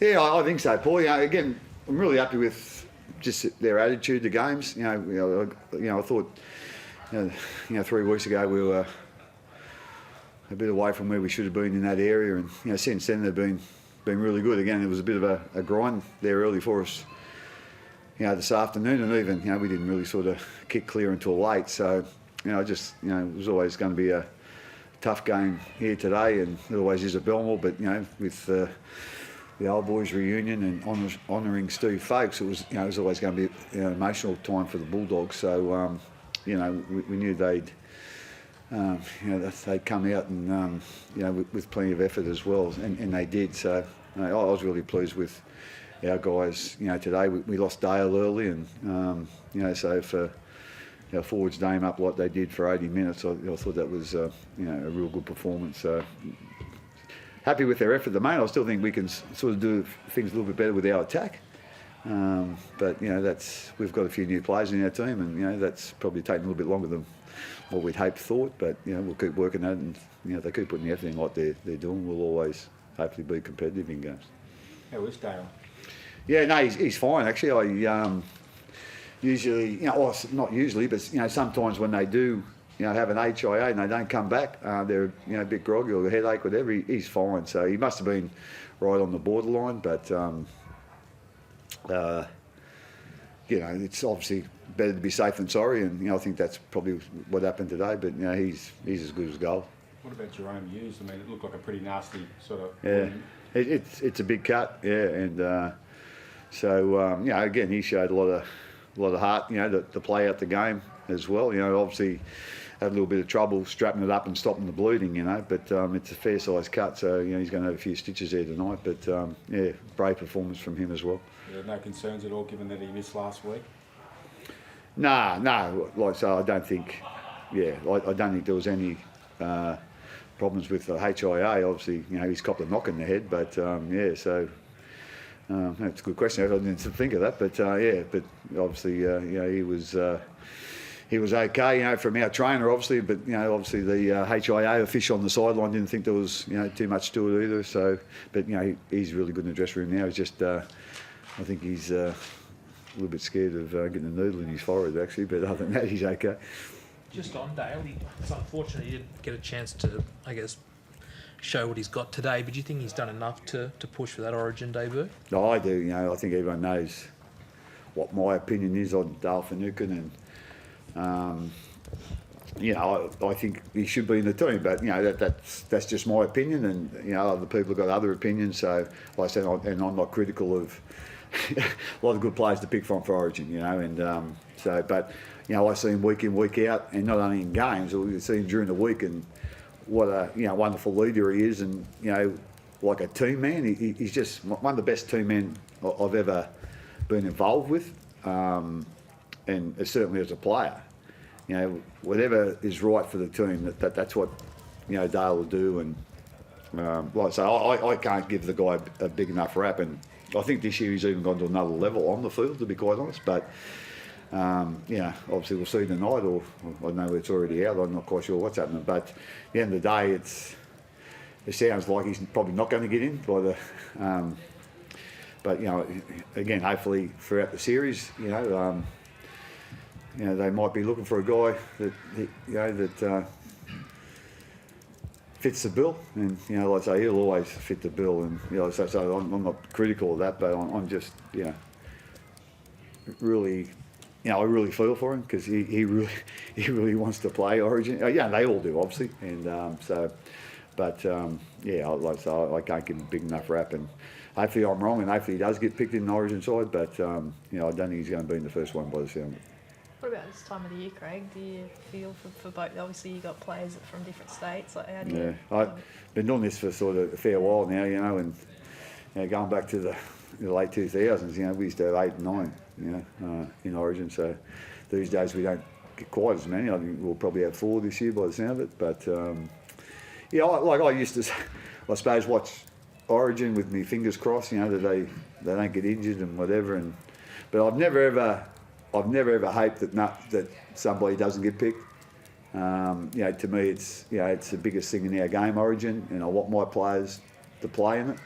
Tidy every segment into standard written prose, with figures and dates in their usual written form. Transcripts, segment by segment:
Yeah, I think so, Paul. Again, I'm really happy with just their attitude to games. I thought, 3 weeks ago we were a bit away from where we should have been in that area, and since then they've been really good. Again, it was a bit of a grind there early for us, this afternoon, and even we didn't really sort of kick clear until late. So it was always going to be a tough game here today, and it always is at Bellamy. But with the old boys reunion and honouring Steve Folkes, it was always going to be an emotional time for the Bulldogs. So we knew they'd come out and with plenty of effort as well, and they did. So I was really pleased with our guys. Today we lost Dale early, and so for our forwards name up like they did for 80 minutes, I thought that was a real good performance. So happy with their effort at the moment. I still think we can sort of do things a little bit better with our attack. But we've got a few new players in our team, and that's probably taken a little bit longer than what we'd thought. But we'll keep working at it, and they keep putting the effort in like they're doing. We'll always hopefully be competitive in games. How is Dale? Yeah, no, he's fine actually. I usually, not usually, but sometimes when they do, have an HIA and they don't come back, they're a bit groggy or a headache, whatever. He's fine, so he must have been right on the borderline. But it's obviously better to be safe than sorry, and I think that's probably what happened today. But he's as good as gold. What about Jerome Hughes? I mean, it looked like a pretty nasty sort of. Yeah, it's a big cut. Yeah, and again, he showed a lot of heart. To play out the game as well. Obviously had a little bit of trouble strapping it up and stopping the bleeding. But it's a fair sized cut, so he's going to have a few stitches there tonight. But brave performance from him as well. Yeah, no concerns at all, given that he missed last week. No. Like so, I don't think. Yeah, I don't think there was any problems with the HIA. Obviously, he's copped a knock in the head, but so. That's a good question. I didn't think of that, but but obviously, he was okay, from our trainer, obviously, but obviously the HIA official on the sideline didn't think there was too much to it either. So, but he's really good in the dressing room now. He's just, I think he's a little bit scared of getting a needle in his forehead actually, but other than that, he's okay. Just on Dale, it's unfortunate he didn't get a chance to, I guess, show what he's got today, but do you think he's done enough to push for that Origin debut? No, I do. I think everyone knows what my opinion is on Dale Finucane, and I think he should be in the team. But that's just my opinion, and other people have got other opinions. So, like I said, I'm not critical of a lot of good players to pick from for Origin. But I see him week in, week out, and not only in games, we see him during the week, and what a wonderful leader he is, and like a team man. He's just one of the best team men I've ever been involved with, and certainly as a player. Whatever is right for the team, that's what Dale will do. And like I say, I can't give the guy a big enough rap, and I think this year he's even gone to another level on the field, to be quite honest. But obviously we'll see tonight, or I know it's already out. I'm not quite sure what's happening, but at the end of the day, it sounds like he's probably not going to get in by the. But again, hopefully throughout the series, they might be looking for a guy that fits the bill, and like I say, he'll always fit the bill, and so I'm not critical of that, but I'm just really. I really feel for him, because he really wants to play Origin. They all do, obviously, and like I say, I can't give him a big enough rap, and hopefully I'm wrong, and hopefully he does get picked in the Origin side, but I don't think he's going to be in the first one by the sound of it. What about this time of the year, Craig? Do you feel for both? Obviously, you got players from different states. Like, how do you? I've been doing this for sort of a fair while now, and going back to the late 2000s, we used to have 8 and 9. In Origin. So these days we don't get quite as many. I think we'll probably have 4 this year by the sound of it. But I used to, I suppose, watch Origin with me fingers crossed. That they don't get injured and whatever. But I've never ever hoped that somebody doesn't get picked. To me, it's the biggest thing in our game, Origin, and I want my players to play in it.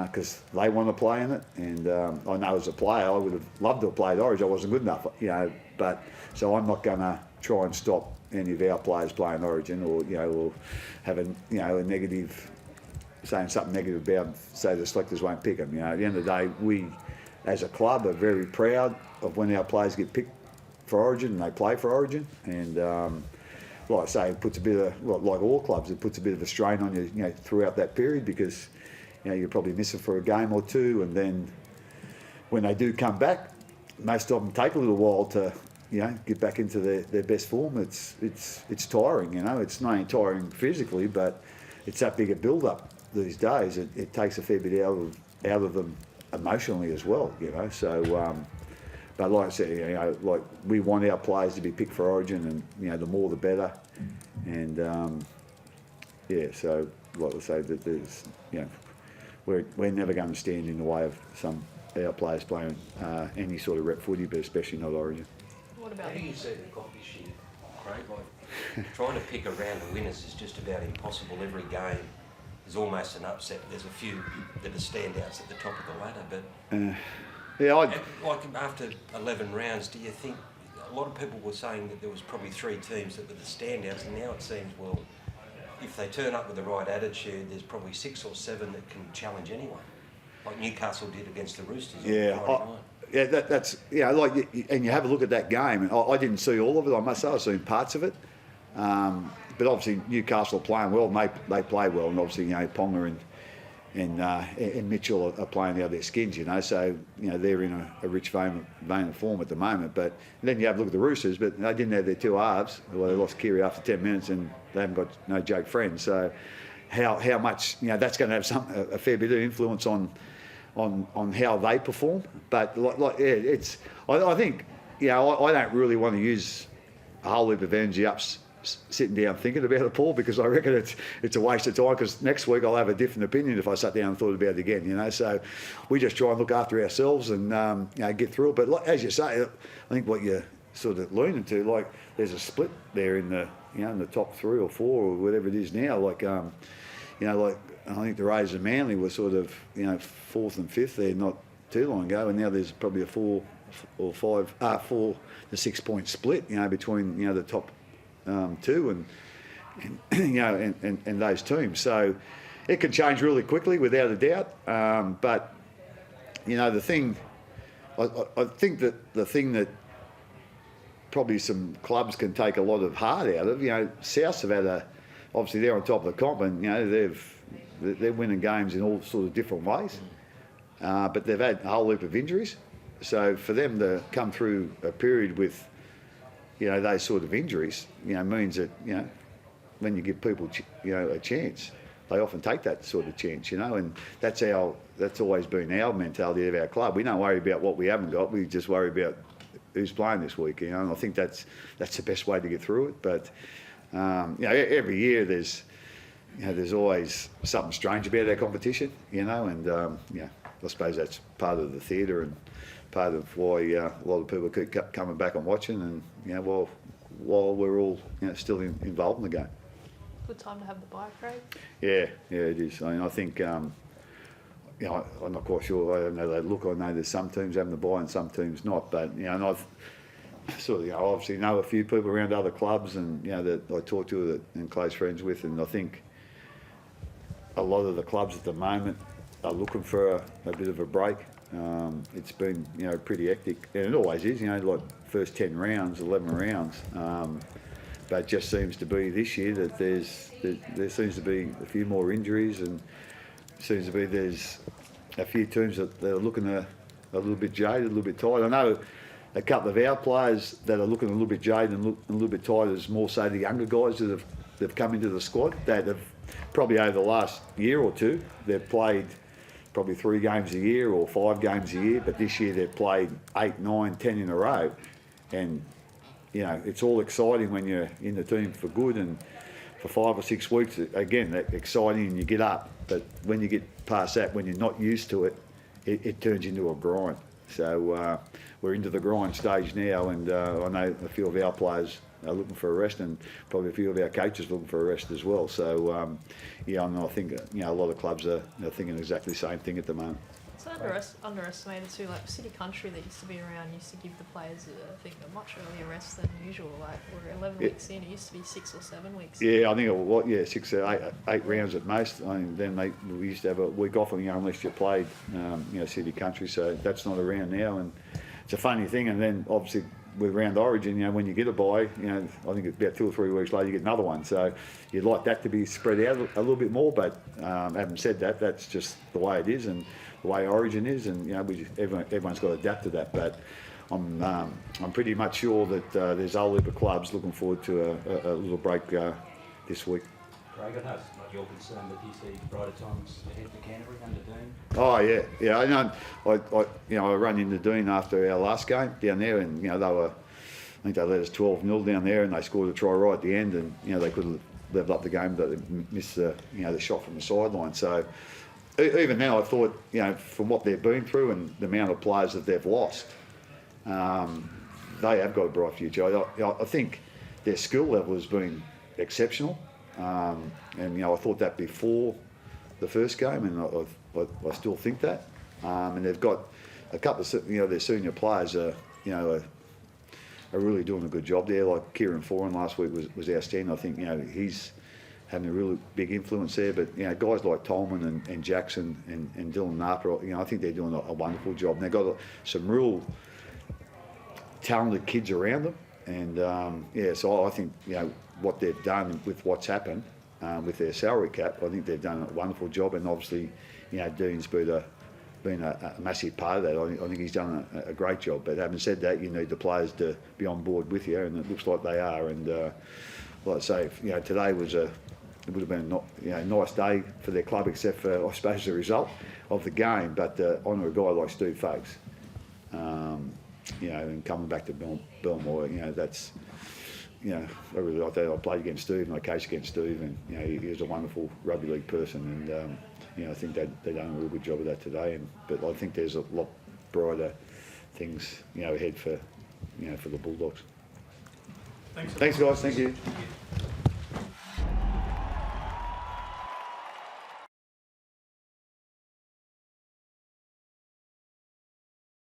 because they want to play in it. And I know as a player, I would have loved to have played Origin. I wasn't good enough, but so I'm not going to try and stop any of our players playing Origin, or or having a negative, saying something negative about them, say the selectors won't pick them. At the end of the day, we as a club are very proud of when our players get picked for Origin and they play for Origin. And like I say, it puts a bit of, like all clubs, it puts a bit of a strain on you, throughout that period, because you're probably missing for a game or two, and then when they do come back, most of them take a little while to get back into their best form. It's tiring, It's not only tiring physically, but it's that big a build-up these days. It takes a fair bit out of them emotionally as well, So, but like I said, like we want our players to be picked for Origin, and the more the better. And so like I say, that there's we're never going to stand in the way of our players playing any sort of rep footy, but especially not Origin. What about How do you see the comp this year, Craig? Like, trying to pick a round of winners is just about impossible. Every game is almost an upset. There's a few that are standouts at the top of the ladder, but like after 11 rounds, do you think a lot of people were saying that there was probably 3 teams that were the standouts, and now it seems, well, if they turn up with the right attitude, there's probably 6 or 7 that can challenge anyone, like Newcastle did against the Roosters. That's and you have a look at that game, and I didn't see all of it. I must say, I've seen parts of it, but obviously Newcastle are playing well, and they play well, and obviously Ponga and Mitchell are playing out their skins, so they're in a rich vein of form at the moment. But then you have a look at the Roosters, but they didn't have their 2 halves. Well, they lost Kiri after 10 minutes, and they haven't got no Jake Friend. So how much that's going to have a fair bit of influence on how they perform. But I think I don't really want to use a whole heap of energy sitting down thinking about it, Paul, because I reckon it's a waste of time, because next week I'll have a different opinion if I sat down and thought about it again, So we just try and look after ourselves and get through it. But as you say, I think what you're sort of leaning to, like, there's a split there in the in the top 3 or 4 or whatever it is now. Like like I think the Raiders and Manly were sort of 4th and 5th there not too long ago, and now there's probably a 4 to 6 point split between the top 2 and those teams. So it can change really quickly, without a doubt. But the thing, I think that the thing that probably some clubs can take a lot of heart out of, Souths have had obviously they're on top of the comp, and they're winning games in all sorts of different ways. But they've had a whole heap of injuries. So for them to come through a period with those sort of injuries, means that, when you give people, a chance, they often take that sort of chance, and that's always been our mentality of our club. We don't worry about what we haven't got, we just worry about who's playing this week, and I think that's the best way to get through it. But, every year there's always something strange about our competition, and, I suppose that's part of the theatre and part of why a lot of people keep coming back and watching, and while we're all still involved in the game. good time to have the bye, Craig? Yeah, it is. I mean, I think I'm not quite sure. I don't know that look. I know there's some teams having the bye and some teams not, but and I've sort of obviously know a few people around other clubs, and that I talk to and close friends with, and I think a lot of the clubs at the moment are looking for a bit of a break. It's been pretty hectic, and it always is. Like first 10 rounds, 11 rounds, but it just seems to be this year that there seems to be a few more injuries, and seems to be there's a few teams that are looking a little bit jaded, a little bit tired. I know a couple of our players that are looking a little bit jaded and a little bit tired is more so the younger guys that have come into the squad that have probably over the last year or two they've played probably 3 games a year or 5 games a year, but this year they've played 8, 9, 10 in a row, and it's all exciting when you're in the team for good, and for 5 or 6 weeks again that's exciting and you get up, but when you get past that, when you're not used to it, it turns into a grind. So we're into the grind stage now, and I know a few of our players are looking for a rest, and probably a few of our coaches looking for a rest as well. So, yeah, and I think a lot of clubs are thinking exactly the same thing at the moment. It's underestimated too. Like City Country that used to be around used to give the players, I think, a much earlier rest than usual. like we're 11 weeks in, it used to be 6 or 7 weeks. Yeah, I think it was 6 or 8 rounds at most. I mean, then we used to have a week off, unless you played, City Country. So that's not around now, and it's a funny thing. And then obviously with round Origin, when you get a bye, I think it's about 2 or 3 weeks later you get another one. So you'd like that to be spread out a little bit more, but having said that, that's just the way it is and the way Origin is, and everyone's got to adapt to that. But I'm pretty much sure that there's a whole heap of clubs looking forward to a little break this week. Craig, I know it's not your concern, but do you see brighter times ahead for Canterbury under Dean? Oh yeah. I know. I ran into Dean after our last game down there, and they were. I think they led us 12-0 down there, and they scored a try right at the end, and they could have leveled up the game, but they missed the shot from the sideline. So even now, I thought from what they've been through and the amount of players that they've lost, they have got a bright future. I think their skill level has been exceptional, and I thought that before the first game, and I still think that. And they've got a couple of their senior players are really doing a good job there. Like Kieran Foran last week was outstanding. I think he's having a really big influence there. But guys like Tolman and Jackson and Dylan Napier, I think they're doing a wonderful job. And they've got some real talented kids around them. And so I think what they've done with what's happened with their salary cap, I think they've done a wonderful job. And obviously, Dean's been a massive part of that. I think he's done a great job. But having said that, you need the players to be on board with you, and it looks like they are. And like I say, today it would have been a nice day for their club, except for I suppose the result of the game. But honour a guy like Steve Fakes, and coming back to Belmore, that's. I really like that. I played against Steve and I coached against Steve, and he was a wonderful rugby league person, and I think they've done a real good job of that today. But I think there's a lot brighter things ahead for the Bulldogs. Thanks guys. Thank you.